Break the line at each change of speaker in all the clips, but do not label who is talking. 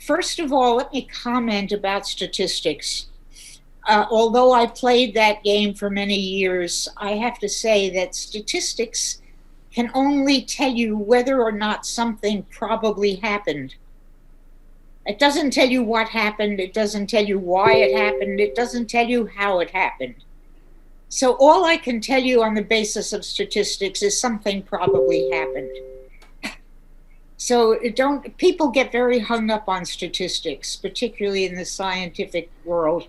First of all, let me comment about statistics. Although I played that game for many years, I have to say that statistics can only tell you whether or not something probably happened. It doesn't tell you what happened. It doesn't tell you why it happened. It doesn't tell you how it happened. So all I can tell you on the basis of statistics is something probably happened. So people get very hung up on statistics, particularly in the scientific world.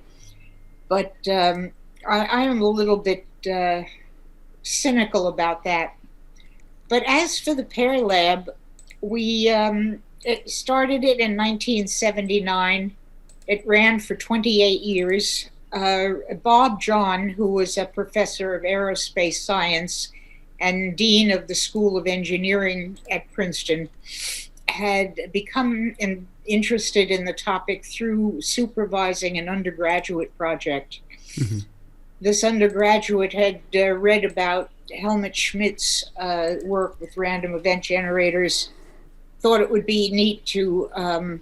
But I am a little bit cynical about that. But as for the Pear Lab, we started it in 1979. It ran for 28 years. Bob John, who was a professor of aerospace science and dean of the School of Engineering at Princeton, had become interested in the topic through supervising an undergraduate project. Mm-hmm. This undergraduate had read about Helmut Schmidt's work with random event generators, thought it would be neat to,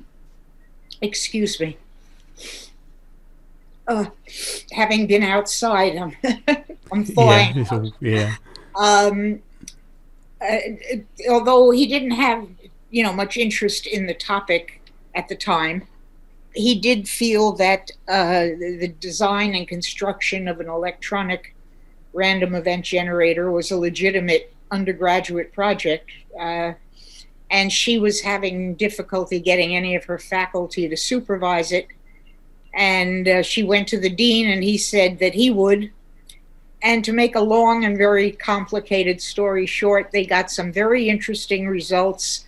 excuse me, having been outside, I'm flying.
Yeah.
Although he didn't have, much interest in the topic at the time, he did feel that the design and construction of an electronic random event generator was a legitimate undergraduate project. And she was having difficulty getting any of her faculty to supervise it. And she went to the dean, and he said that he would. And to make a long and very complicated story short, they got some very interesting results,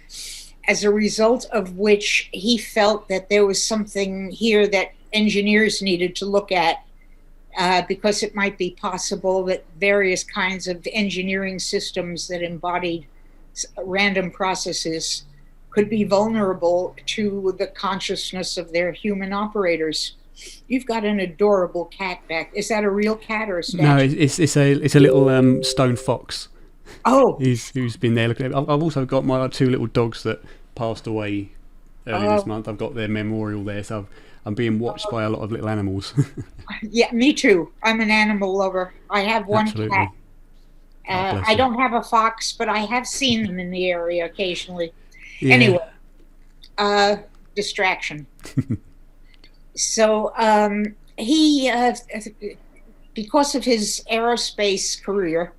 as a result of which he felt that there was something here that engineers needed to look at, because it might be possible that various kinds of engineering systems that embodied random processes could be vulnerable to the consciousness of their human operators. You've got an adorable cat back. Is that a real cat or a statue?
No, it's a little stone fox.
Oh,
who's been there looking at it. I've also got my 2 little dogs that passed away early this month. I've got their memorial there, so I'm being watched by a lot of little animals.
Yeah, me too. I'm an animal lover. I have one
Absolutely.
cat. I don't have a fox, but I have seen them in the area occasionally.
Yeah.
Anyway, distraction. So he, because of his aerospace career,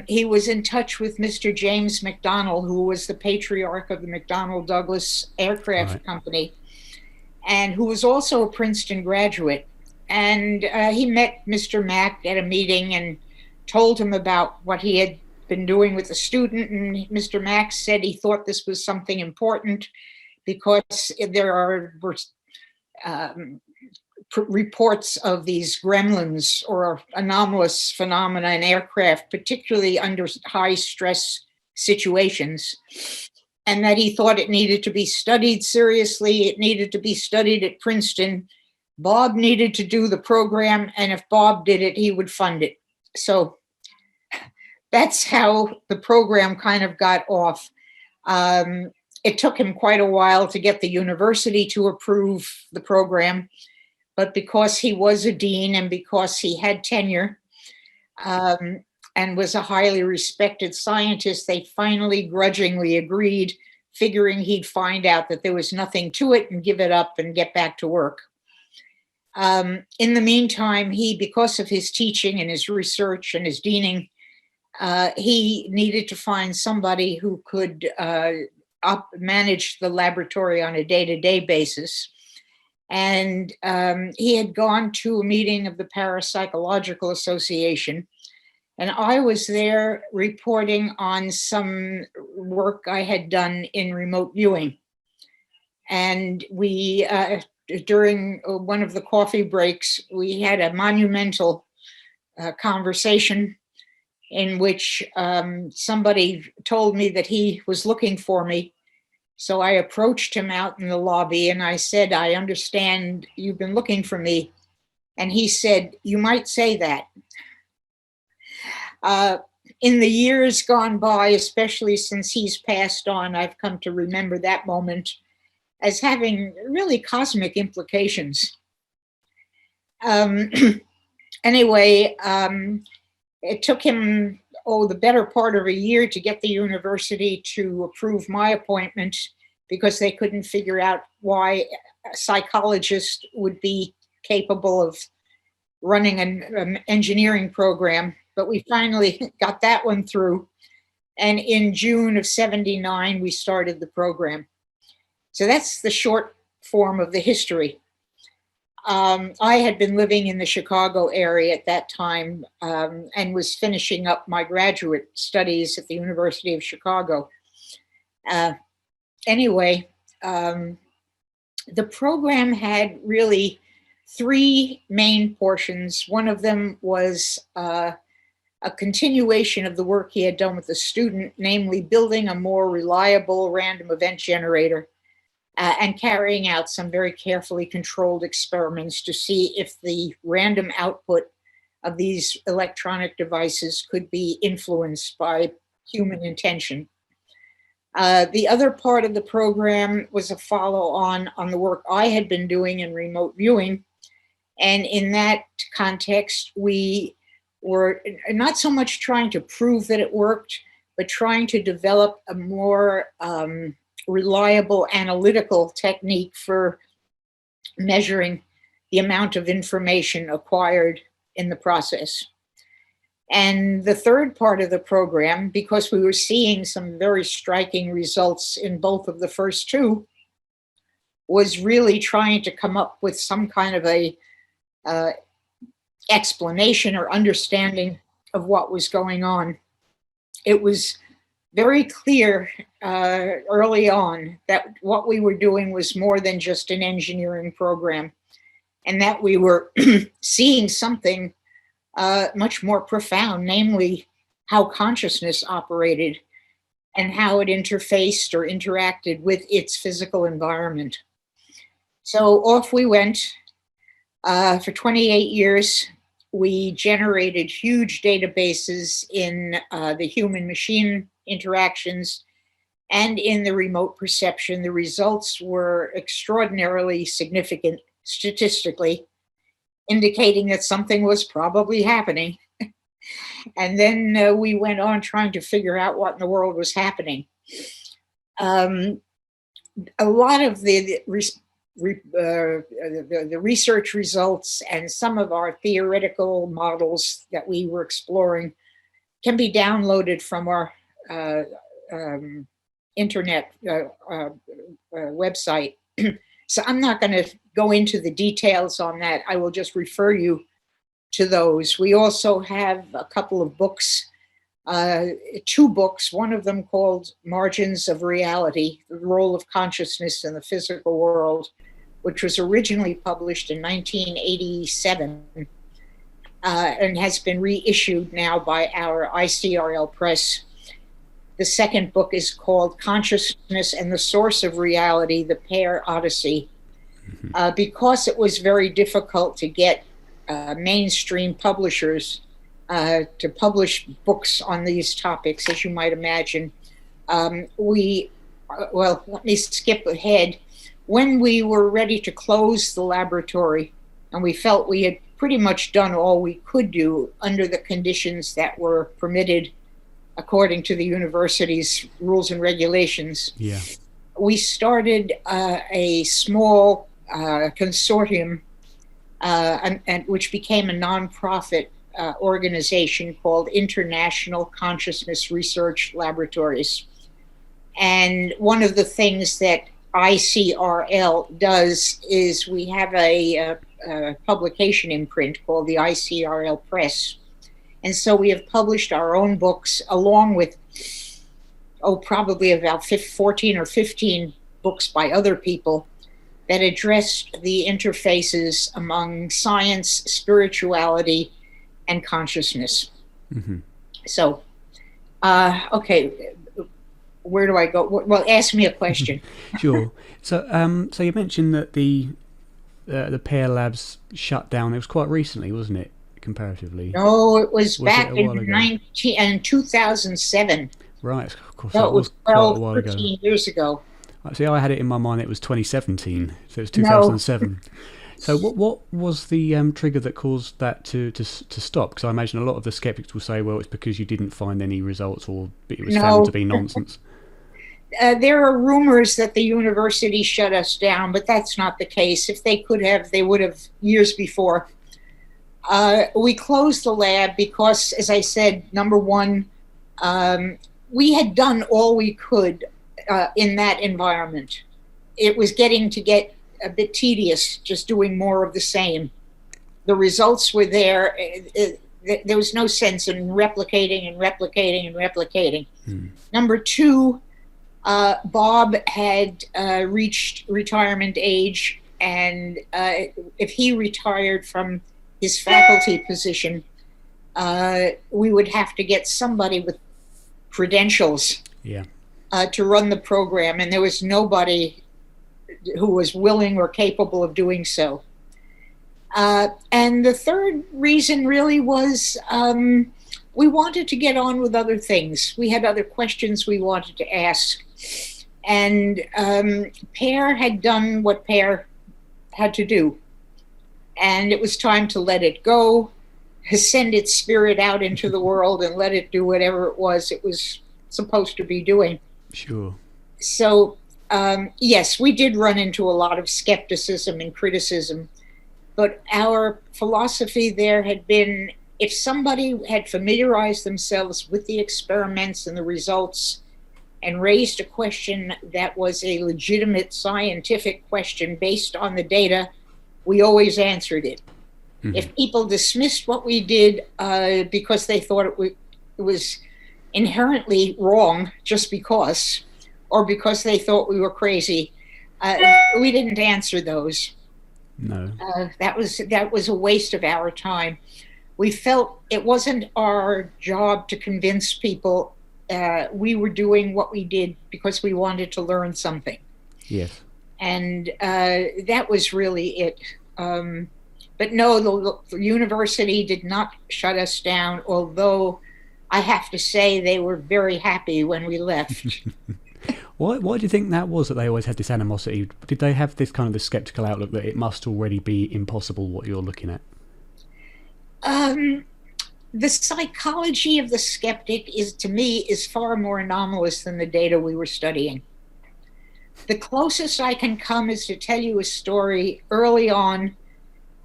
he was in touch with Mr. James McDonnell, who was the patriarch of the McDonnell Douglas Aircraft Company, and who was also a Princeton graduate. And he met Mr. Mack at a meeting and told him about what he had been doing with the student. And Mr. Mack said he thought this was something important because there were reports of these gremlins or anomalous phenomena in aircraft, particularly under high stress situations, and that he thought it needed to be studied seriously. It needed to be studied at Princeton. Bob needed to do the program, and if Bob did it, he would fund it. So that's how the program kind of got off. It took him quite a while to get the university to approve the program, but because he was a dean and because he had tenure and was a highly respected scientist, they finally grudgingly agreed, figuring he'd find out that there was nothing to it and give it up and get back to work. In the meantime, because of his teaching and his research and his deaning, he needed to find somebody who could manage the laboratory on a day-to-day basis. And he had gone to a meeting of the Parapsychological Association, and I was there reporting on some work I had done in remote viewing. And we, during one of the coffee breaks, we had a monumental conversation in which somebody told me that he was looking for me. So I approached him out in the lobby and I said, I understand you've been looking for me. And he said, you might say that. In the years gone by, especially since he's passed on, I've come to remember that moment as having really cosmic implications. Anyway, it took him, the better part of a year to get the university to approve my appointment because they couldn't figure out why a psychologist would be capable of running an engineering program. But we finally got that one through. And in June of '79, we started the program. So that's the short form of the history. I had been living in the Chicago area at that time and was finishing up my graduate studies at the University of Chicago. Anyway, the program had really three main portions. One of them was a continuation of the work he had done with the student, namely building a more reliable random event generator. And carrying out some very carefully controlled experiments to see if the random output of these electronic devices could be influenced by human intention. The other part of the program was a follow-on on the work I had been doing in remote viewing. And in that context, we were not so much trying to prove that it worked, but trying to develop a more reliable analytical technique for measuring the amount of information acquired in the process. And the third part of the program, because we were seeing some very striking results in both of the first two, was really trying to come up with some kind of a explanation or understanding of what was going on. It was very clear early on that what we were doing was more than just an engineering program, and that we were seeing something much more profound, namely how consciousness operated and how it interfaced or interacted with its physical environment. So off we went. For 28 years, we generated huge databases in the human-machine interactions and in the remote perception. The results were extraordinarily significant statistically, indicating that something was probably happening. And then we went on trying to figure out what in the world was happening. A lot of the research results and some of our theoretical models that we were exploring can be downloaded from our internet website. So I'm not going to go into the details on that. I will just refer you to those. We also have a couple of books, two books, one of them called Margins of Reality, the Role of Consciousness in the Physical World, which was originally published in 1987 and has been reissued now by our ICRL Press. The second book is called Consciousness and the Source of Reality, the Pear Odyssey. Because it was very difficult to get mainstream publishers to publish books on these topics, as you might imagine, well, let me skip ahead. When we were ready to close the laboratory, and we felt we had pretty much done all we could do under the conditions that were permitted according to the university's rules and regulations, we started a small consortium, and which became a nonprofit organization called International Consciousness Research Laboratories. And one of the things that ICRL does is we have a publication imprint called the ICRL Press. And so we have published our own books along with, probably about 14 or 15 books by other people that addressed the interfaces among science, spirituality, and consciousness.
Mm-hmm.
So, okay, where do I go? Well, ask me a question.
Sure. So, so you mentioned that the Pear Labs shut down. It was quite recently, wasn't it? Comparatively.
No, it was back
it a while ago?
in 2007.
Right. Of course,
No,
that
it
was
was
quite a
12,
while ago.
13 years ago.
See, I had it in my mind it was 2017, so it was
No.
2007. So what was the trigger that caused that to stop? Because I imagine a lot of the skeptics will say, well, it's because you didn't find any results, or it was found
No.
to be nonsense.
There are rumors that the university shut us down, but that's not the case. If they could have, they would have years before. We closed the lab because, as I said, number one, we had done all we could in that environment. It was getting to get a bit tedious, just doing more of the same. The results were there. There was no sense in replicating and replicating and replicating. Number two, Bob had reached retirement age, and if he retired from his faculty position, we would have to get somebody with credentials to run the program, and there was nobody who was willing or capable of doing so. And the third reason really was we wanted to get on with other things. We had other questions we wanted to ask. And Pear had done what Pear had to do. And it was time to let it go, send its spirit out into the world and let it do whatever it was supposed to be doing.
Sure.
So, yes, we did run into a lot of skepticism and criticism. But our philosophy there had been, if somebody had familiarized themselves with the experiments and the results and raised a question that was a legitimate scientific question based on the data, we always answered it. Mm-hmm. If people dismissed what we did because they thought it was inherently wrong just because, or because they thought we were crazy, we didn't answer those.
No.
That was a waste of our time. We felt it wasn't our job to convince people. We were doing what we did because we wanted to learn something.
Yes.
And that was really it. But no, the university did not shut us down, although I have to say they were very happy when we left.
Why do you think that was, that they always had this animosity? Did they have this kind of the skeptical outlook that it must already be impossible what you're looking at?
The psychology of the skeptic to me, is far more anomalous than the data we were studying. The closest I can come is to tell you a story early on,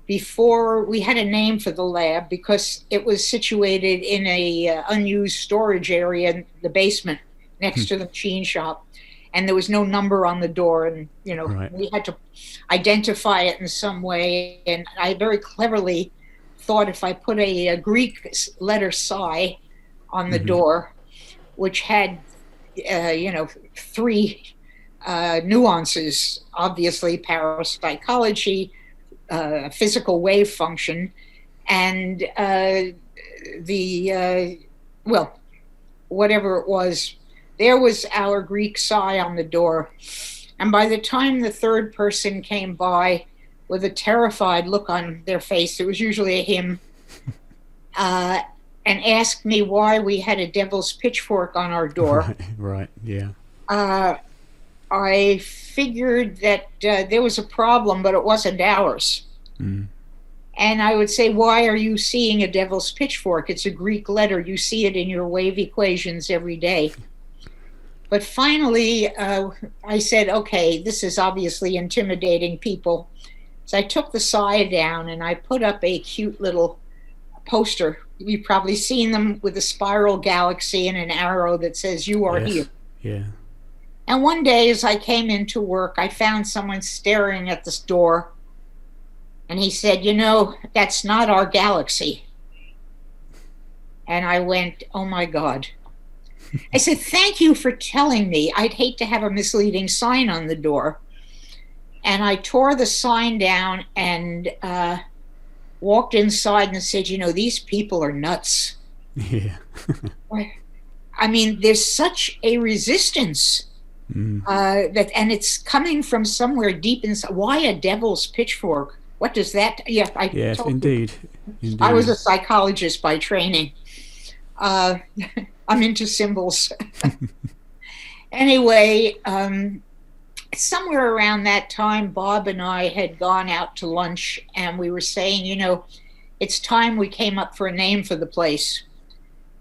before we had a name for the lab, because it was situated in a unused storage area in the basement next to the machine shop. And there was no number on the door, and right. We had to identify it in some way. And I very cleverly thought if I put a Greek letter psi on the door, which had three nuances, obviously parapsychology, physical wave function, and whatever it was. There was our Greek psi on the door. And by the time the third person came by with a terrified look on their face, it was usually a him, and asked me why we had a devil's pitchfork on our door.
Right, yeah.
I figured that there was a problem, but it wasn't ours. Mm. And I would say, why are you seeing a devil's pitchfork? It's a Greek letter. You see it in your wave equations every day. But finally, I said, okay, this is obviously intimidating people. So I took the psi down and I put up a cute little poster. You've probably seen them with a spiral galaxy and an arrow that says, you are here.
Yeah.
And one day as I came into work, I found someone staring at this door. And he said, that's not our galaxy. And I went, oh my God. I said, thank you for telling me. I'd hate to have a misleading sign on the door. And I tore the sign down and walked inside and said, these people are nuts.
Yeah.
I mean, there's such a resistance that, and it's coming from somewhere deep inside. Why a devil's pitchfork? What does that? Yeah,
Yes, indeed.
I was a psychologist by training. I'm into symbols. Anyway, somewhere around that time, Bob and I had gone out to lunch, and we were saying, it's time we came up for a name for the place.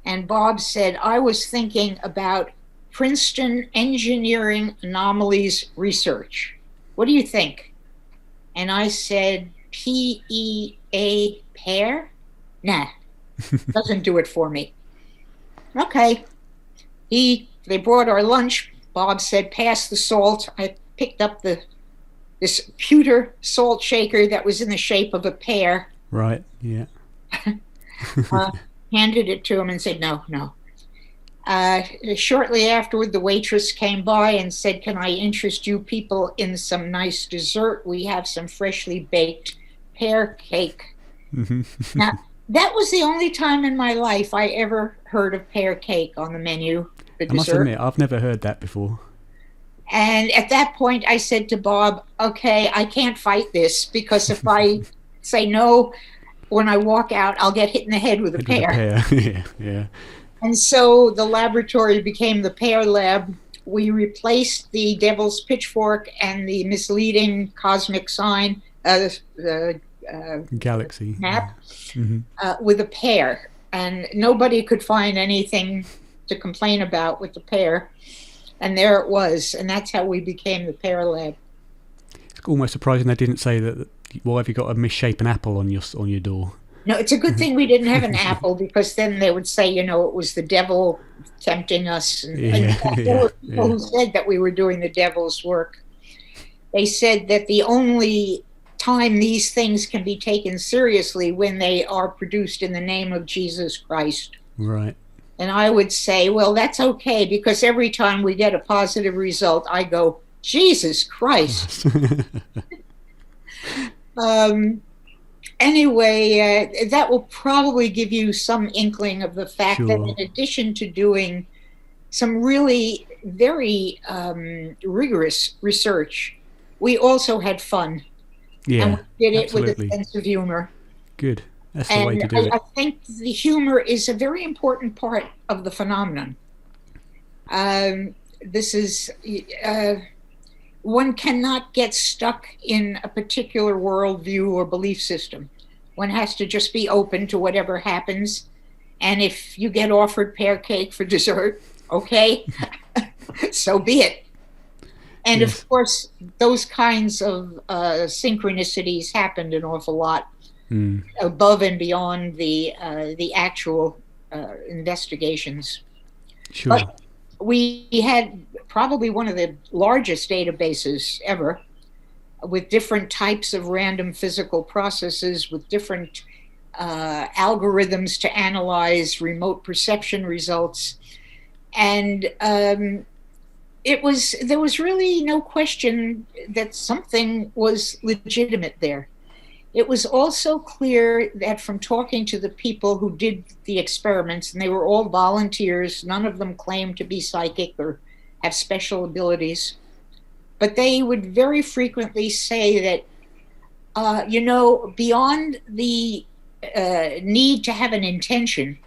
And Bob said, I was thinking about Princeton Engineering Anomalies Research. What do you think? And I said, PEA, pear? Nah, doesn't do it for me. Okay. They brought our lunch. Bob said, pass the salt. I picked up this pewter salt shaker that was in the shape of a pear.
Right, yeah.
Handed it to him and said, no. Shortly afterward, the waitress came by and said, can I interest you people in some nice dessert? We have some freshly baked pear cake. Mm-hmm. Now, that was the only time in my life I ever heard of pear cake on the menu. I
must admit, I've never heard that before.
And at that point, I said to Bob, okay, I can't fight this, because if I say no, when I walk out, I'll get hit in the head with a pear.
Yeah.
And so the laboratory became the pear lab. We replaced the devil's pitchfork and the misleading cosmic sign,
galaxy
map, with a pear. And nobody could find anything to complain about with the pear. And there it was. And that's how we became the pear lab.
It's almost surprising they didn't say that. Why have you got a misshapen apple on your door?
No, it's a good thing we didn't have an apple, because then they would say, it was the devil tempting us. And people who said that we were doing the devil's work. They said that the only time these things can be taken seriously when they are produced in the name of Jesus Christ.
Right.
And I would say, well, that's okay, because every time we get a positive result, I go, Jesus Christ. Anyway, that will probably give you some inkling of the fact that in addition to doing some really very rigorous research, we also had fun.
Yeah,
and we did
absolutely.
It with a sense of humor.
Good. That's the way to do it.
I think the humor is a very important part of the phenomenon. This is... one cannot get stuck in a particular worldview or belief system. One has to just be open to whatever happens. And if you get offered pear cake for dessert, okay, so be it. And
yes.
Of course, those kinds of synchronicities happened an awful lot above and beyond the actual investigations.
Sure.
But we had probably one of the largest databases ever, with different types of random physical processes, with different algorithms to analyze remote perception results. And there was really no question that something was legitimate there. It was also clear that from talking to the people who did the experiments, and they were all volunteers, none of them claimed to be psychic or have special abilities, but they would very frequently say that, beyond the need to have an intention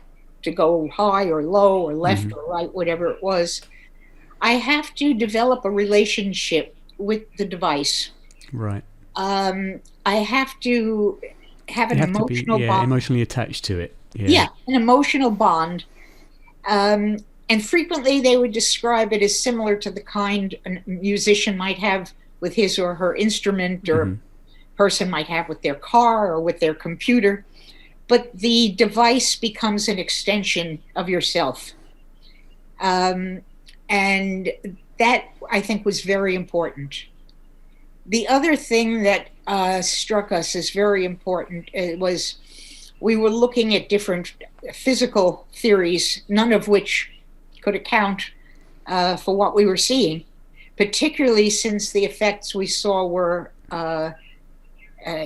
to go high or low or left or right, whatever it was, I have to develop a relationship with the device.
Right.
I have to have an emotional bond.
Emotionally attached to it.
Yeah, an emotional bond. And frequently they would describe it as similar to the kind a musician might have with his or her instrument, or a person might have with their car or with their computer. But the device becomes an extension of yourself. And that, I think, was very important. The other thing that struck us as very important was we were looking at different physical theories, none of which could account for what we were seeing, particularly since the effects we saw were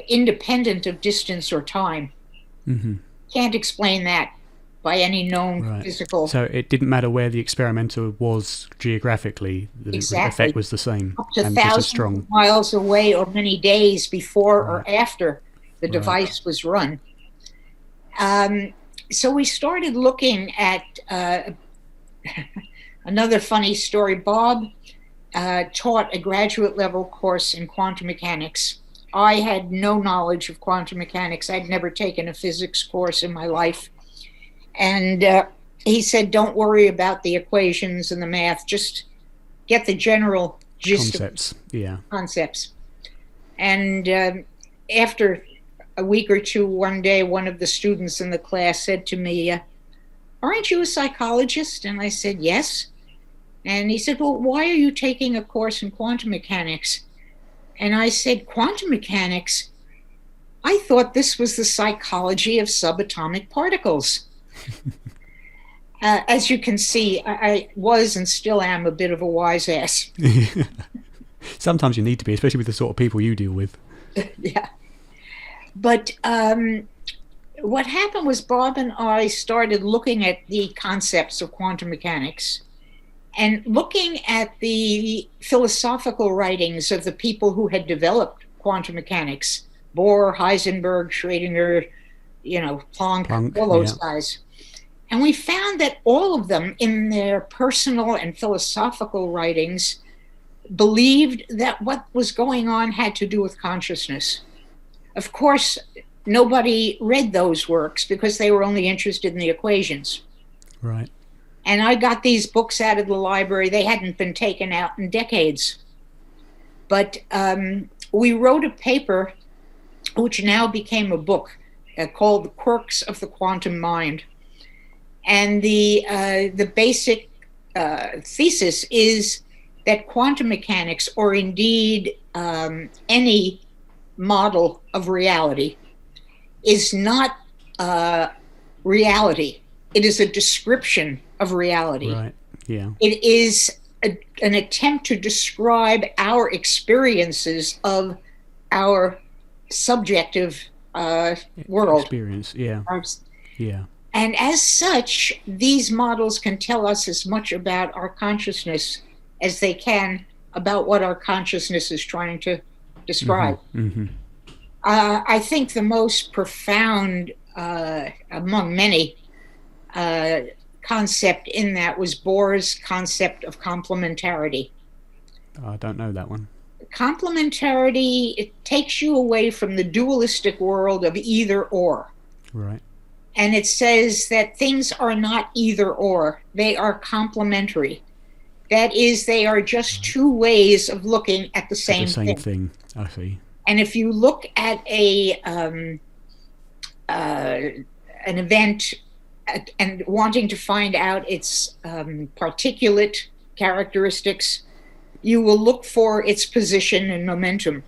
independent of distance or time.
Mm-hmm.
Can't explain that by any known physical.
So it didn't matter where the experimenter was geographically, the effect was the same.
Up to
and just as
thousands
strong.
of miles away or many days before or after the device was run. So we started looking at another funny story. Bob taught a graduate level course in quantum mechanics. I had no knowledge of quantum mechanics. I'd never taken a physics course in my life. And he said, don't worry about the equations and the math, just get the general gist
concepts.
Concepts. And after a week or two, one day, one of the students in the class said to me, aren't you a psychologist? And I said, yes. And he said, well, why are you taking a course in quantum mechanics? And I said, quantum mechanics? I thought this was the psychology of subatomic particles. As you can see, I was and still am a bit of a wise ass.
Sometimes you need to be, especially with the sort of people you deal with.
Yeah. But what happened was Bob and I started looking at the concepts of quantum mechanics and looking at the philosophical writings of the people who had developed quantum mechanics, Bohr, Heisenberg, Schrödinger, Planck, all those guys. And we found that all of them, in their personal and philosophical writings, believed that what was going on had to do with consciousness. Of course, nobody read those works because they were only interested in the equations.
Right.
And I got these books out of the library. They hadn't been taken out in decades. But we wrote a paper, which now became a book, called The Quirks of the Quantum Mind. And the basic thesis is that quantum mechanics, or indeed any model of reality, is not reality. It is a description of reality.
Right. Yeah.
It is an attempt to describe our experiences of our subjective world.
Experience, yeah. Yeah.
And as such, these models can tell us as much about our consciousness as they can about what our consciousness is trying to describe.
Mm-hmm.
I think the most profound, among many, concept in that was Bohr's concept of complementarity.
I don't know that one.
Complementarity, it takes you away from the dualistic world of either or.
Right.
And it says that things are not either or, they are complementary. That is, they are just two ways of looking at the same thing.
I see.
And if you look at an event and wanting to find out its particulate characteristics, you will look for its position and momentum.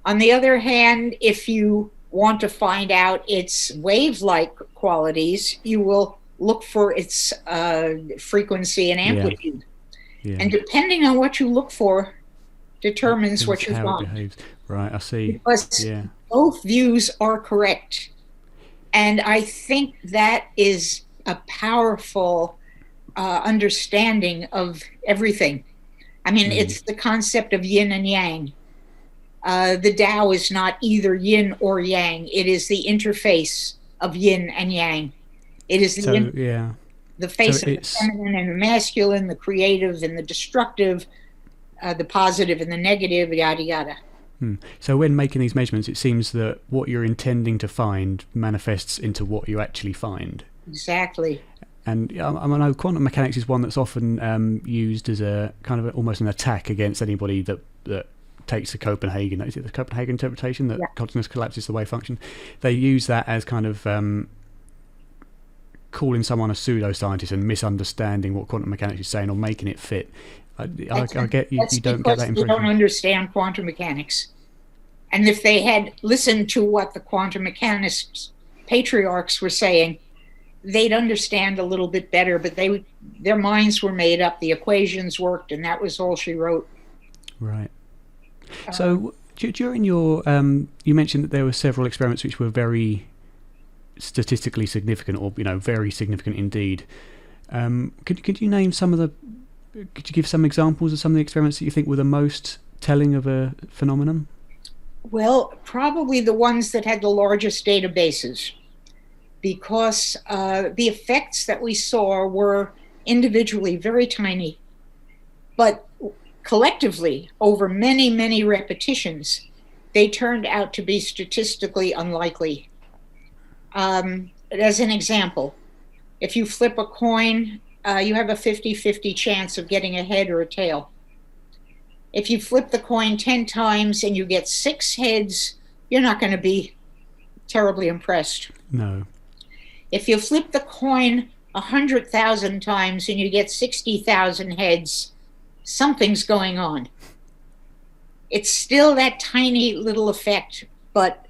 On the other hand, if you want to find out its wave-like qualities, you will look for its frequency and amplitude. Yeah. And depending on what you look for, determines what you find.
Right, I see.
Because both views are correct. And I think that is a powerful understanding of everything. I mean, it's the concept of yin and yang. The Tao is not either yin or yang. It is the interface of yin and yang. It is the face of the feminine and the masculine, the creative and the destructive, the positive and the negative, yada, yada.
So when making these measurements, it seems that what you're intending to find manifests into what you actually find.
Exactly.
And I know quantum mechanics is one that's often used as a kind of almost an attack against anybody that takes the Copenhagen. Is it the Copenhagen interpretation that consciousness collapses the wave function? They use that as kind of calling someone a pseudoscientist and misunderstanding what quantum mechanics is saying or making it fit. I get you don't get that impression.
They don't understand quantum mechanics. And if they had listened to what the quantum mechanics patriarchs were saying, they'd understand a little bit better, but their minds were made up, the equations worked, and that was all she wrote.
Right. So during your, you mentioned that there were several experiments which were very statistically significant, or very significant indeed. Could you name some of the? Could you give some examples of some of the experiments that you think were the most telling of a phenomenon?
Well, probably the ones that had the largest databases, because the effects that we saw were individually very tiny, but collectively, over many, many repetitions, they turned out to be statistically unlikely. As an example, if you flip a coin, you have a 50-50 chance of getting a head or a tail. If you flip the coin 10 times and you get 6 heads, you're not going to be terribly impressed.
No.
If you flip the coin 100,000 times and you get 60,000 heads, something's going on. It's still that tiny little effect, but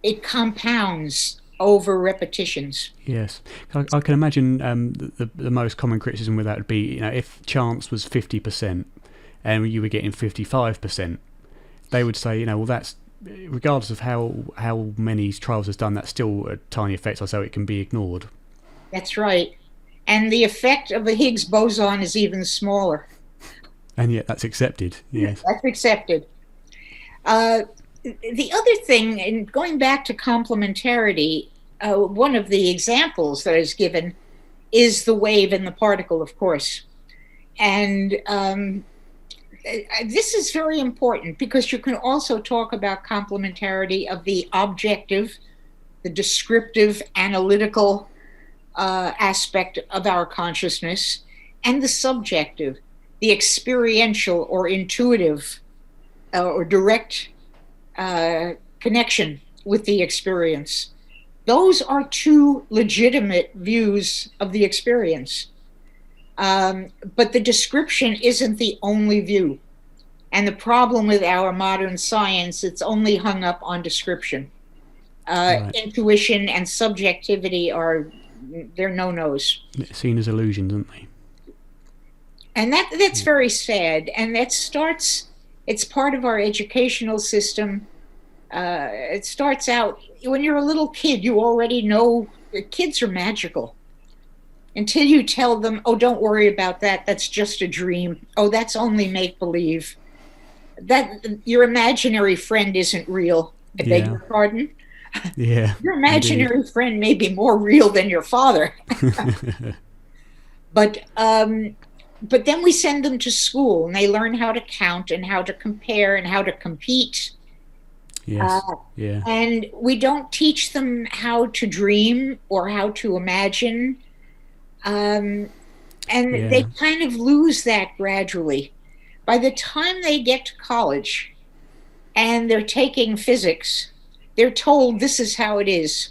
it compounds over repetitions.
Yes, I can imagine the most common criticism with that would be, if chance was 50% and you were getting 55%, they would say, well, that's, regardless of how many trials has done, that's still a tiny effect, so it can be ignored.
That's right. And the effect of the Higgs boson is even smaller.
And yet that's accepted. Yes,
that's accepted. The other thing, and going back to complementarity, one of the examples that is given is the wave and the particle, of course. And this is very important because you can also talk about complementarity of the objective, the descriptive, analytical aspect of our consciousness, and the subjective, the experiential or intuitive or direct connection with the experience. Those are two legitimate views of the experience. But the description isn't the only view. And the problem with our modern science, it's only hung up on description. Right. Intuition and subjectivity they're no-nos.
Seen as illusions, aren't they?
And that's very sad. And it's part of our educational system. It starts out, when you're a little kid, you already know kids are magical. Until you tell them, oh, don't worry about that, that's just a dream. Oh, that's only make-believe. That your imaginary friend isn't real. I beg your pardon.
Yeah.
Your imaginary friend may be more real than your father. But then we send them to school and they learn how to count and how to compare and how to compete.
Yes. Yeah.
And we don't teach them how to dream or how to imagine. They kind of lose that gradually. By the time they get to college and they're taking physics, they're told this is how it is.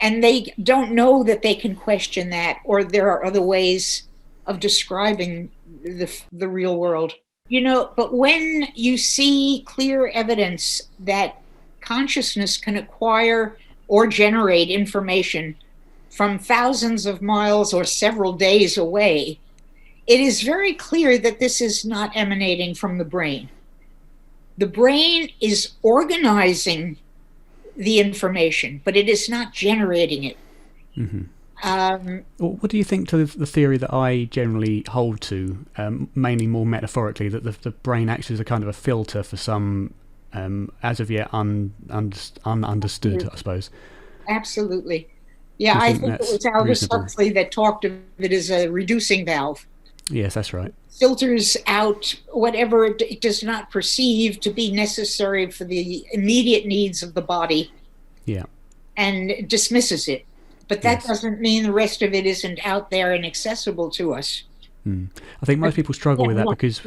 And they don't know that they can question that, or there are other ways of describing the real world. But when you see clear evidence that consciousness can acquire or generate information from thousands of miles or several days away, it is very clear that this is not emanating from the brain. The brain is organizing the information, but it is not generating it.
Mm-hmm. What do you think to the theory that I generally hold to, mainly more metaphorically, that the brain acts as a kind of a filter for some, as of yet ununderstood, I suppose?
Absolutely. Yeah, I think it was Aldous Huxley that talked of it as a reducing valve.
Yes, that's right.
Filters out whatever it does not perceive to be necessary for the immediate needs of the body.
Yeah.
And dismisses it. But that doesn't mean the rest of it isn't out there and accessible to us.
I think most people struggle with that because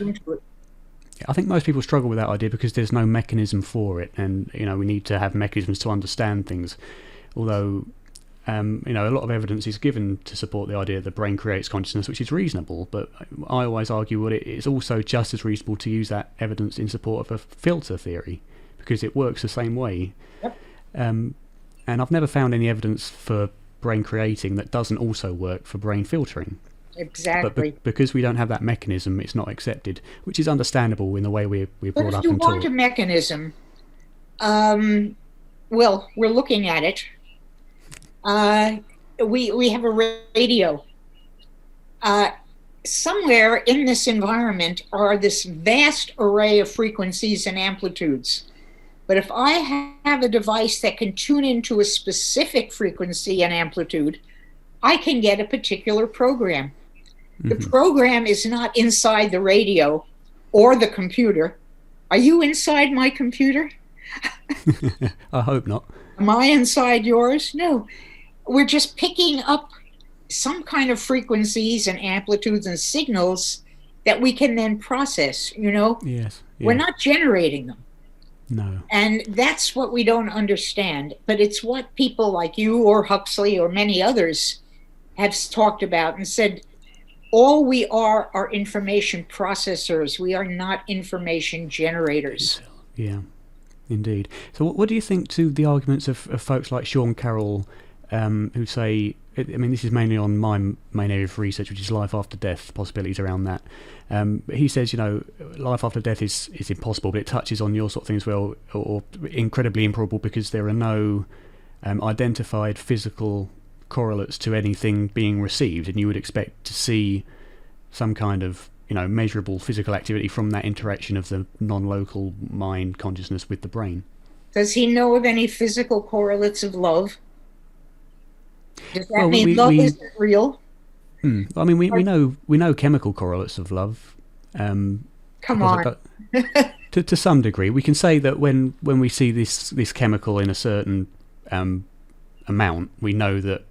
I think most people struggle with that idea because there's no mechanism for it, and we need to have mechanisms to understand things. Although a lot of evidence is given to support the idea that the brain creates consciousness, which is reasonable. But I always argue it's also just as reasonable to use that evidence in support of a filter theory because it works the same way.
Yep.
And I've never found any evidence for brain creating that doesn't also work for brain filtering.
Exactly.
But because we don't have that mechanism, it's not accepted, which is understandable in the way we're brought up
If you
and
want
taught.
a mechanism, well, we're looking at it. We have a radio. Somewhere in this environment are this vast array of frequencies and amplitudes. But if I have a device that can tune into a specific frequency and amplitude, I can get a particular program. The program is not inside the radio or the computer. Are you inside my computer?
I hope not.
Am I inside yours? No. We're just picking up some kind of frequencies and amplitudes and signals that we can then process, you know?
Yes.
We're not generating them.
No.
And that's what we don't understand. But it's what people like you or Huxley or many others have talked about and said, all we are information processors. We are not information generators.
Yeah, indeed. So what do you think to the arguments of folks like Sean Carroll, who say, I mean, this is mainly on my main area of research, which is life after death, possibilities around that. He says, you know, life after death is impossible, but it touches on your sort of thing as well, or incredibly improbable, because there are no identified physical correlates to anything being received, and you would expect to see some kind of, you know, measurable physical activity from that interaction of the non-local mind consciousness with the brain.
Does he know of any physical correlates of love? Does that mean love isn't real?
I mean, we know chemical correlates of love.
Come on.
To some degree, we can say that when we see this chemical in a certain amount, we know that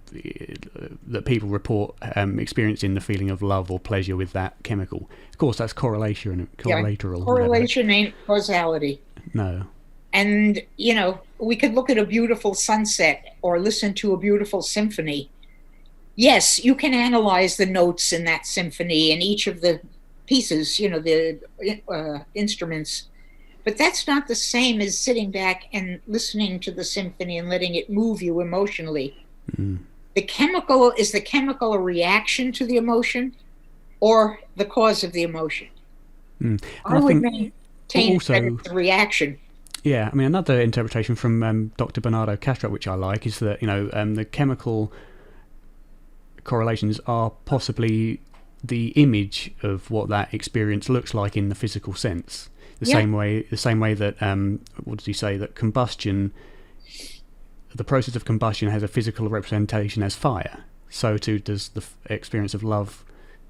people report experiencing the feeling of love or pleasure with that chemical. Of course, that's correlation. Correlateral.
Correlation ain't causality.
No.
And, you know, we could look at a beautiful sunset or listen to a beautiful symphony. Yes, you can analyze the notes in that symphony and each of the pieces, you know, the instruments. But that's not the same as sitting back and listening to the symphony and letting it move you emotionally. The chemical, is the chemical a reaction to the emotion or the cause of the emotion? I would maintain also, that it's a reaction.
Yeah, I mean, another interpretation from Dr. Bernardo Castro, which I like, is that, you know, the chemical correlations are possibly the image of what that experience looks like in the physical sense. The same way that what does he say, that combustion, the process of combustion has a physical representation as fire. So too does the experience of love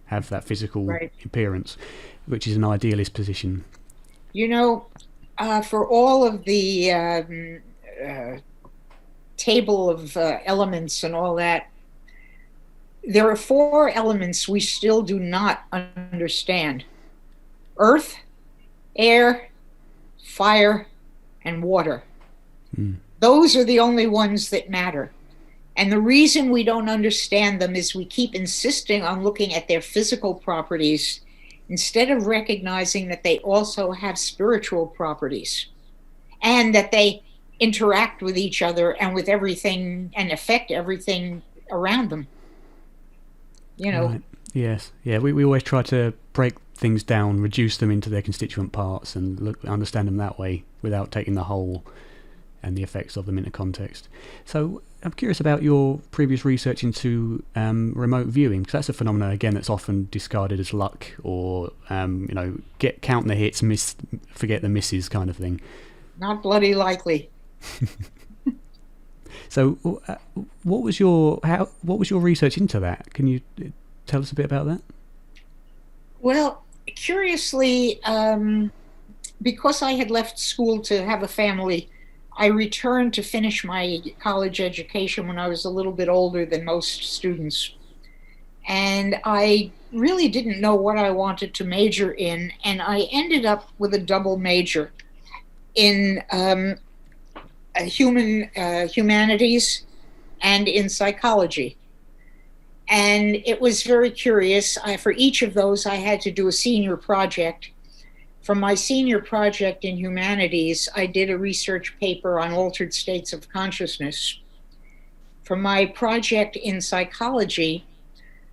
have that physical appearance, which is an idealist position.
You know, for all of the table of elements and all that, there are 4 elements we still do not understand: earth, air, fire, and water. Those are the only ones that matter. And the reason we don't understand them is we keep insisting on looking at their physical properties instead of recognizing that they also have spiritual properties and that they interact with each other and with everything and affect everything around them. You know.
Right. Yes. Yeah. We always try to break things down, reduce them into their constituent parts, and understand them that way without taking the whole and the effects of them into context. So I'm curious about your previous research into remote viewing, because that's a phenomenon again that's often discarded as luck, or you know, count the hits, forget the misses kind of thing.
Not bloody likely.
So what was your research into that? Can you tell us a bit about that?
Well, curiously, because I had left school to have a family, I returned to finish my college education when I was a little bit older than most students. And I really didn't know what I wanted to major in, and I ended up with a double major in humanities and in psychology. And it was very curious. For each of those, I had to do a senior project. For my senior project in humanities, I did a research paper on altered states of consciousness. for my project in psychology,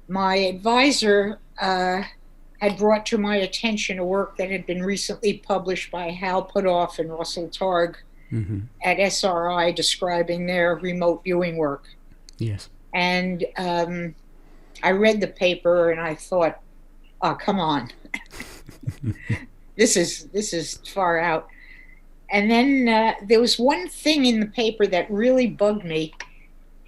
my advisor had brought to my attention a work that had been recently published by Hal Puthoff and Russell Targ at SRI describing their remote viewing work.
Yes.
And I read the paper and I thought, oh, come on. This is far out. And then there was one thing in the paper that really bugged me,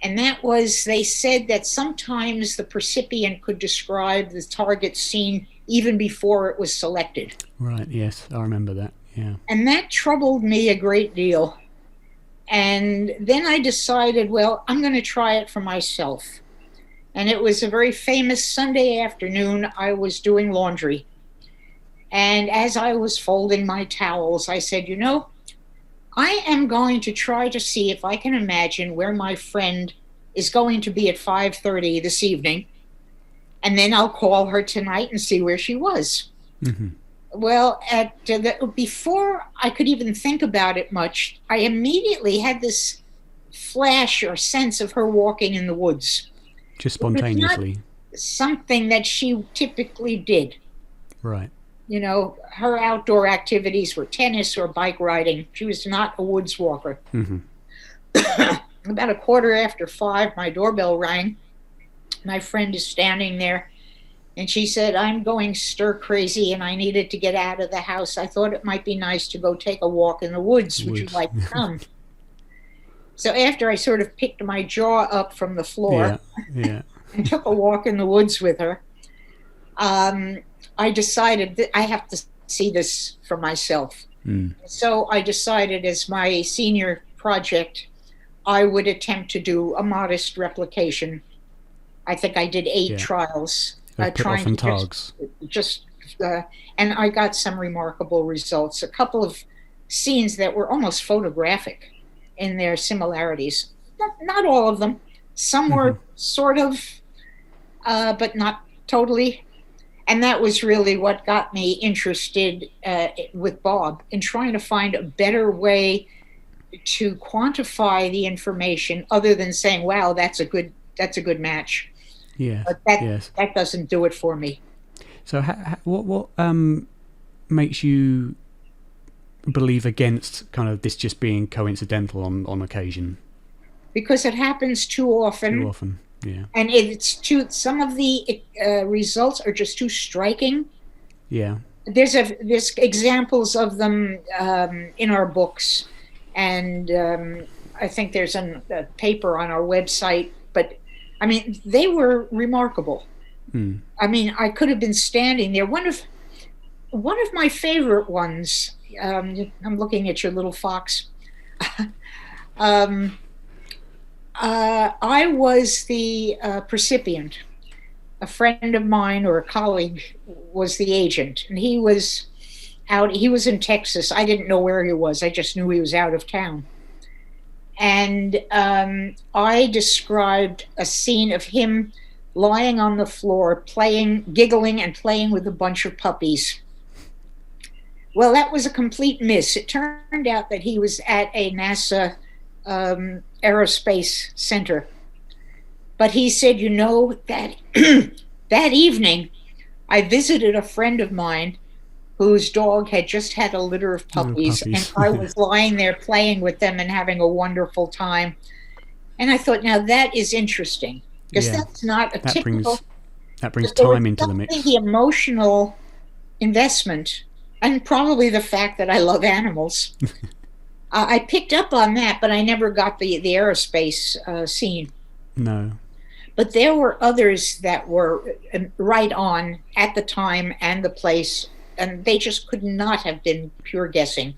and that was they said that sometimes the percipient could describe the target seen even before it was selected.
Right, yes, I remember that, yeah.
And that troubled me a great deal. And then I decided, well, I'm going to try it for myself. And it was a very famous Sunday afternoon. I was doing laundry. And as I was folding my towels, I said, I am going to try to see if I can imagine where my friend is going to be at 5:30 this evening. And then I'll call her tonight and see where she was. Mm-hmm. Well, before I could even think about it much, I immediately had this flash or sense of her walking in the woods.
Just spontaneously.
Something that she typically did.
Right.
Her outdoor activities were tennis or bike riding. She was not a woods walker. Mm-hmm. About 5:15, my doorbell rang. My friend is standing there, and she said, I'm going stir crazy, and I needed to get out of the house. I thought it might be nice to go take a walk in the woods. Would you like to come? So after I sort of picked my jaw up from the floor and took a walk in the woods with her, I decided that I have to see this for myself. So I decided as my senior project, I would attempt to do a modest replication. I think I did 8 trials. Trying to and I got some remarkable results. A couple of scenes that were almost photographic in their similarities. Not all of them. Some were sort of, but not totally. And that was really what got me interested with Bob in trying to find a better way to quantify the information other than saying, wow, that's a good match.
Yeah.
But that doesn't do it for me.
So what makes you believe against kind of this just being coincidental on occasion?
Because it happens too often.
Too often. Yeah.
And some of the results are just too striking.
Yeah.
There's examples of them in our books, and I think there's a paper on our website. But I mean, they were remarkable. I mean, I could have been standing there. One of my favorite ones. I'm looking at your little fox. I was the percipient. A friend of mine or a colleague was the agent, and he was in Texas. I didn't know where he was. I just knew he was out of town. And I described a scene of him lying on the floor, giggling and playing with a bunch of puppies. Well, that was a complete miss. It turned out that he was at a NASA aerospace center. But he said, that that evening, I visited a friend of mine whose dog had just had a litter of puppies. And I was lying there playing with them and having a wonderful time. And I thought, now that is interesting, because that's not a typical...
That brings time into the mix.
The emotional investment, and probably the fact that I love animals. I picked up on that, but I never got the aerospace scene.
No.
But there were others that were right on at the time and the place, and they just could not have been pure guessing.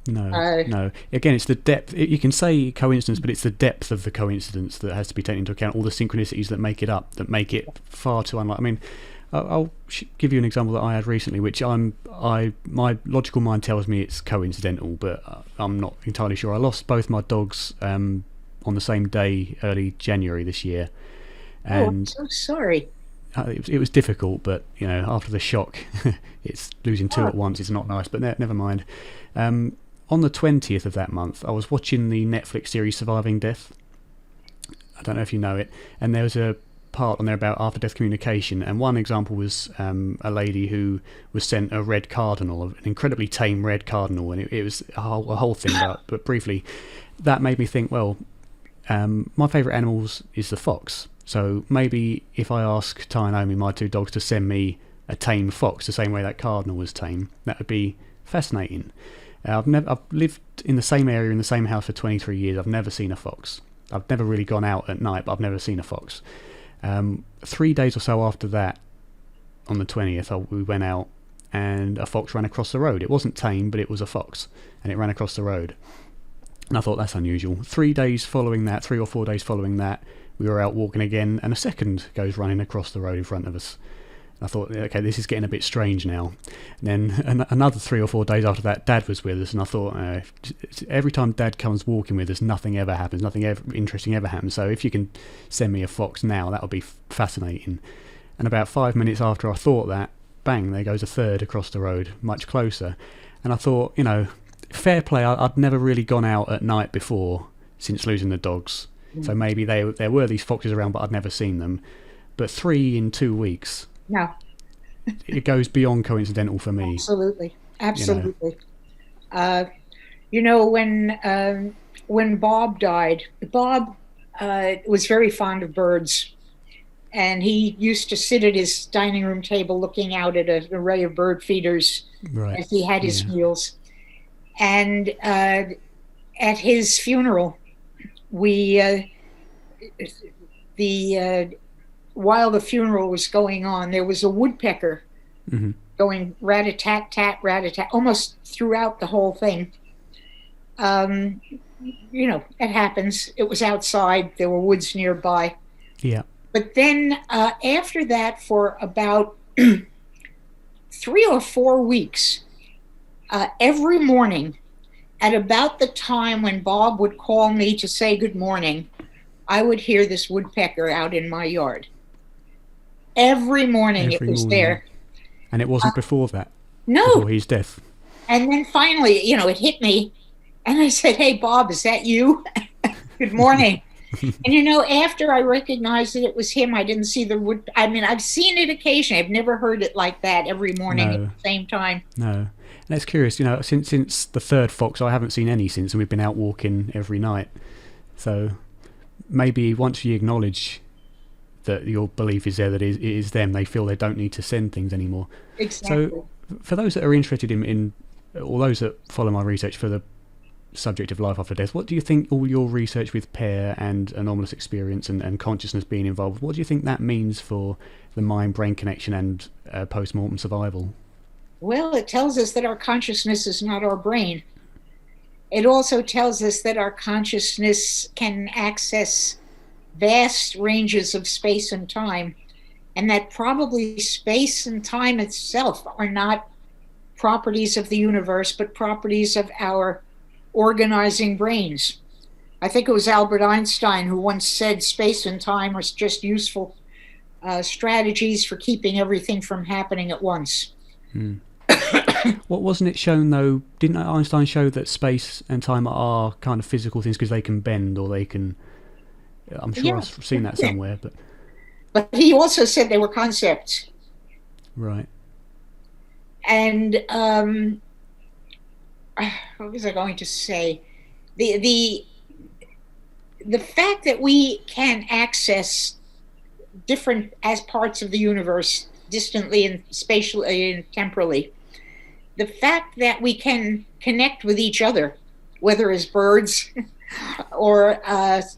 No. Again, it's the depth. You can say coincidence, but it's the depth of the coincidence that has to be taken into account. All the synchronicities that make it up, that make it far too unlike. I mean, I'll give you an example that I had recently, which my logical mind tells me it's coincidental, but I'm not entirely sure. I lost both my dogs on the same day, early January this year. And
I'm so sorry.
It was difficult, but after the shock, it's losing two at once. It's not nice, but never mind. On the 20th of that month, I was watching the Netflix series Surviving Death, I don't know if you know it. And there was a part on there about after-death communication, and one example was a lady who was sent a red cardinal, an incredibly tame red cardinal, and it was a whole thing. But briefly, that made me think, well, my favourite animals is the fox. So maybe if I ask Ty and Naomi, my two dogs, to send me a tame fox, the same way that cardinal was tame, that would be fascinating. I've lived in the same area, in the same house for 23 years. I've never seen a fox. I've never really gone out at night, but I've never seen a fox. 3 days or so after that, on the 20th, we went out and a fox ran across the road. It wasn't tame, but it was a fox, and it ran across the road. And I thought, that's unusual. 3 days following that, 3 or 4 days following that, we were out walking again, and a second goes running across the road in front of us. I thought, okay, this is getting a bit strange now. And then another 3 or 4 days after that, Dad was with us, and I thought, every time Dad comes walking with us, nothing ever happens, nothing ever interesting ever happens. So if you can send me a fox now, that would be fascinating. And about 5 minutes after I thought that, bang, there goes a third across the road, much closer. And I thought, fair play, I'd never really gone out at night before since losing the dogs. So maybe there were these foxes around, but I'd never seen them. But 3 in 2 weeks...
No.
It goes beyond coincidental for me.
Absolutely. When Bob died, Bob was very fond of birds, and he used to sit at his dining room table looking out at an array of bird feeders as he had his meals. And at his funeral, while the funeral was going on, there was a woodpecker going rat-a-tat-tat, rat-a-tat, almost throughout the whole thing. It happens. It was outside. There were woods nearby.
Yeah.
But then after that, for about 3 or 4 weeks, every morning, at about the time when Bob would call me to say good morning, I would hear this woodpecker out in my yard. Every morning it was there.
And it wasn't before that?
No.
Before his death?
And then finally, it hit me. And I said, hey, Bob, is that you? Good morning. And, after I recognized that it was him, I didn't see the wood. I mean, I've seen it occasionally. I've never heard it like that every morning at the same time.
No. And that's curious. Since the third fox, I haven't seen any since, and we've been out walking every night. So maybe once you acknowledge that your belief is there, that it is them, they feel they don't need to send things anymore.
Exactly.
So for those that are interested in or those that follow my research for the subject of life after death, what do you think all your research with pair and anomalous experience and consciousness being involved, what do you think that means for the mind-brain connection and post-mortem survival?
Well, it tells us that our consciousness is not our brain. It also tells us that our consciousness can access vast ranges of space and time, and that probably space and time itself are not properties of the universe, but properties of our organizing brains. I think it was Albert Einstein who once said space and time are just useful strategies for keeping everything from happening at once.
What wasn't it shown though? Didn't Einstein show that space and time are kind of physical things because they can bend or they can... I'm sure I've seen that somewhere,
but he also said they were concepts.
Right.
And what was I going to say? The fact that we can access different as parts of the universe distantly and spatially and temporally, the fact that we can connect with each other, whether as birds or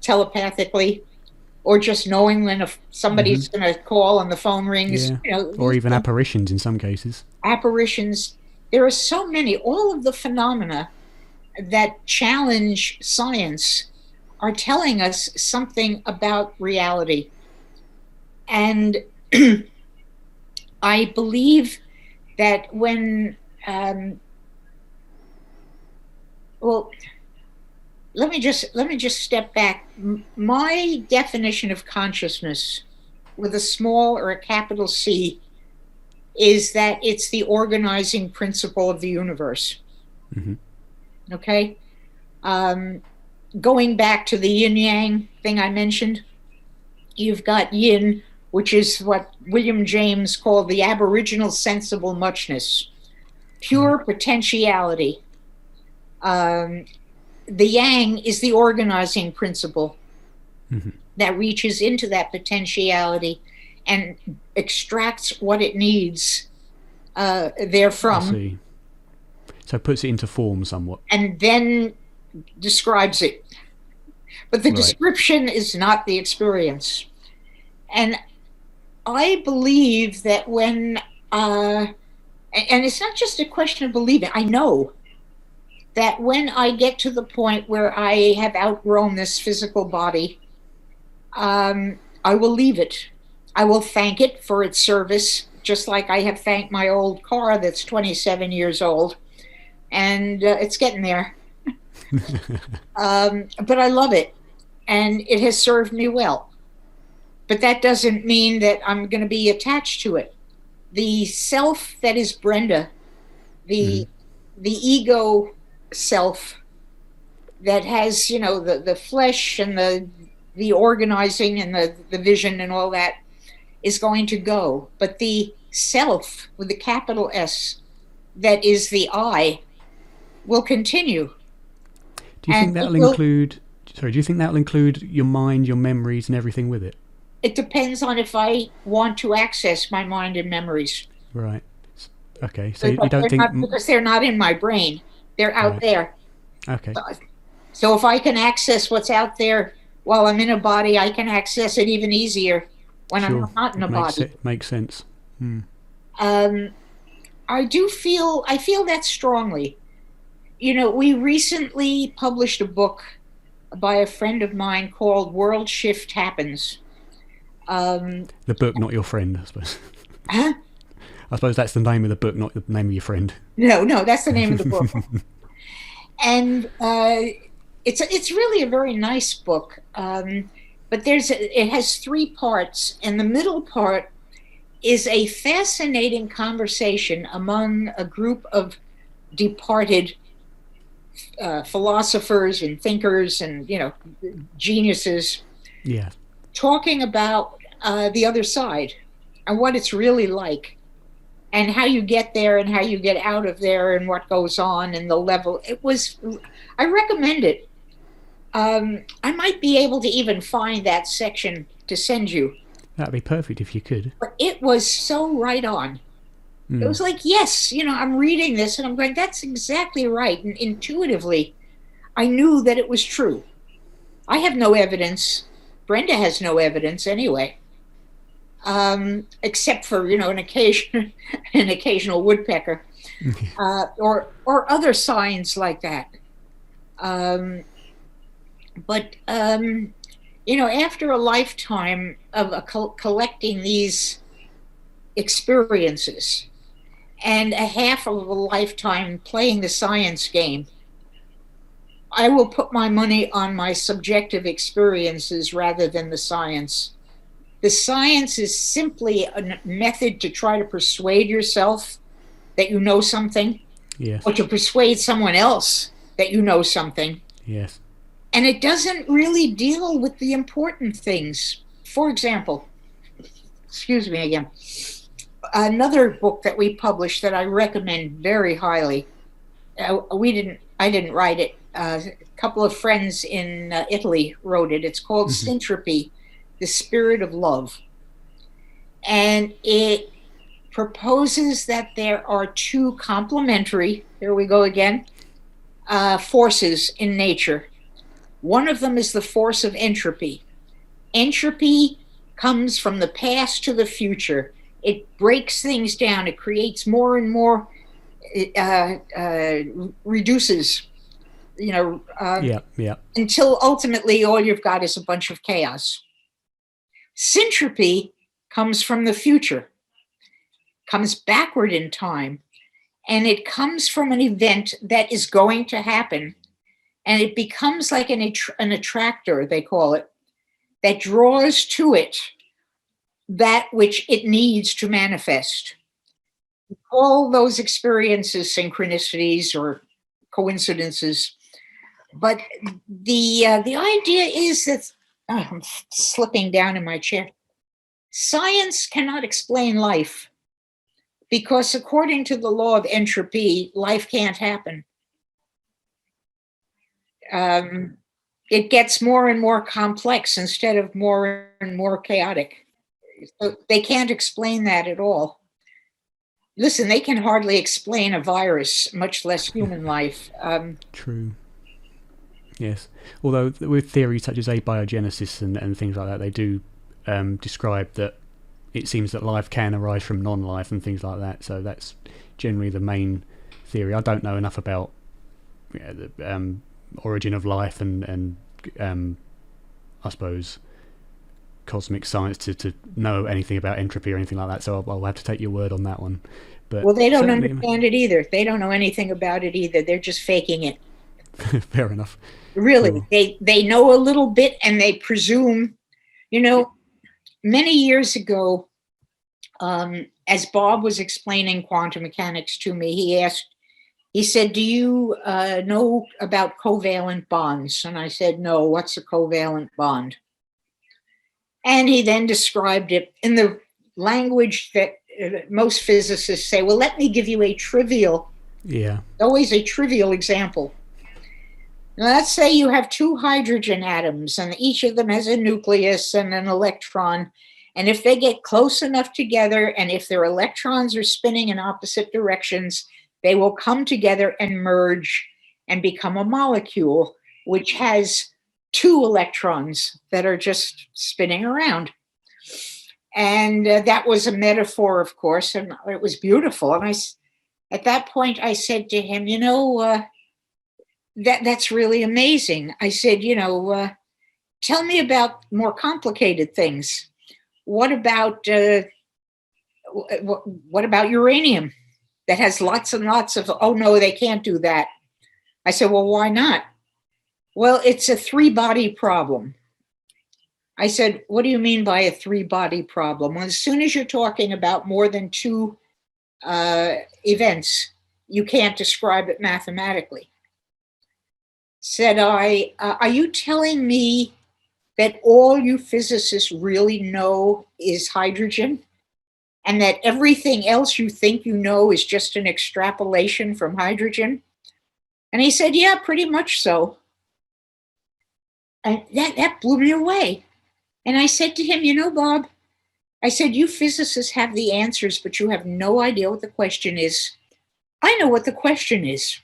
telepathically, or just knowing when somebody's going to call and the phone rings.
Or even apparitions in some cases.
Apparitions. There are so many. All of the phenomena that challenge science are telling us something about reality. And I believe that when... Let me just step back. My definition of consciousness, with a small or a capital C, is that it's the organizing principle of the universe. Okay? Going back to the yin-yang thing I mentioned. You've got yin, which is what William James called the aboriginal sensible muchness, pure potentiality. The yang is the organizing principle that reaches into that potentiality and extracts what it needs therefrom.
I see. So it puts it into form somewhat.
And then describes it. But the description is not the experience. And I believe that when, and it's not just a question of believing, I know that when I get to the point where I have outgrown this physical body, I will leave it. I will thank it for its service, just like I have thanked my old car that's 27 years old. And it's getting there. But I love it. And it has served me well. But that doesn't mean that I'm going to be attached to it. The self that is Brenda, the ego self that has, you know, the flesh and the organizing and the vision and all that is going to go. But the self with the capital S, that is the I, will continue.
Do you think that'll include? Sorry, do you think that'll include your mind, your memories, and everything with it?
It depends on if I want to access my mind and memories.
Right. Okay. So you don't think
because they're not in my brain; they're out there.
Okay.
So if I can access what's out there while I'm in a body, I can access it even easier when I'm not in a body.
It makes sense.
I feel that strongly. You know, we recently published a book by a friend of mine called World Shift Happens.
The book, not your friend, I suppose.
Huh?
I suppose that's the name of the book, not the name of your friend.
No, that's the name of the book. And it's really a very nice book. But it has 3 parts, and the middle part is a fascinating conversation among a group of departed philosophers and thinkers and, you know, geniuses.
Yeah. Talking
about the other side and what it's really like and how you get there and how you get out of there and what goes on and the level. I recommend it. I might be able to even find that section to send you.
That'd be perfect if you could.
But it was so right on. It was like, yes, you know, I'm reading this and I'm going, that's exactly right. And intuitively, I knew that it was true. I have no evidence. Brenda has no evidence anyway, except for, you know, an occasional woodpecker or other signs like that. But you know, after a lifetime of collecting these experiences and a half of a lifetime playing the science game, I will put my money on my subjective experiences rather than the science. The science is simply a method to try to persuade yourself that you know something,
yes,
or to persuade someone else that you know something.
Yes.
And it doesn't really deal with the important things. For example, excuse me again, another book that we published that I recommend very highly. I didn't write it. A couple of friends in Italy wrote it. It's called Entropy, the Spirit of Love. And it proposes that there are 2 complementary, here we go again, forces in nature. One of them is the force of entropy. Entropy comes from the past to the future. It breaks things down. It creates more and more, reduces, you know, until ultimately all you've got is a bunch of chaos. Syntropy comes from the future, comes backward in time, and it comes from an event that is going to happen. And it becomes like an attractor, they call it, that draws to it that which it needs to manifest. All those experiences, synchronicities or coincidences. But the idea is that I'm slipping down in my chair. Science cannot explain life because according to the law of entropy, life can't happen. It gets more and more complex instead of more and more chaotic. So they can't explain that at all. Listen, they can hardly explain a virus, much less human life.
True. Yes. Although with theories such as abiogenesis and things like that, they do describe that it seems that life can arise from non-life and things like that. So that's generally the main theory. I don't know enough about the origin of life and I suppose cosmic science to know anything about entropy or anything like that. So I'll have to take your word on that one. But
well, they don't understand it either. They don't know anything about it either. They're just faking it.
Fair enough.
Really,
Sure.
they know a little bit and they presume. You know, many years ago, as Bob was explaining quantum mechanics to me, he said, do you know about covalent bonds? And I said, no, what's a covalent bond? And he then described it in the language that most physicists say, well, let me give you a trivial, always a trivial example. Now, let's say you have two hydrogen atoms and each of them has a nucleus and an electron. And if they get close enough together and if their electrons are spinning in opposite directions, they will come together and merge and become a molecule, which has two electrons that are just spinning around. And that was a metaphor, of course, and it was beautiful. And at that point, I said to him, you know, that's really amazing. I said, you know, tell me about more complicated things. What about uranium that has lots and lots of, oh no, they can't do that. I said, well, why not? Well, it's a three-body problem. I said, what do you mean by a three-body problem? Well, as soon as you're talking about more than two events, you can't describe it mathematically. Said I, are you telling me that all you physicists really know is hydrogen? And that everything else you think you know is just an extrapolation from hydrogen? And he said, yeah, pretty much so. And that blew me away. And I said to him, you know, Bob, I said, you physicists have the answers, but you have no idea what the question is. I know what the question is.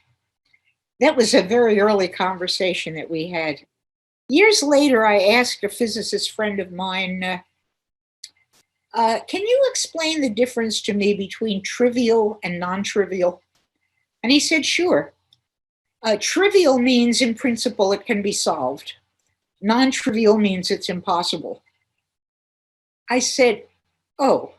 That was a very early conversation that we had. Years later, I asked a physicist friend of mine, can you explain the difference to me between trivial and non-trivial? And he said, sure. Trivial means, in principle, it can be solved. Non-trivial means it's impossible. I said, oh,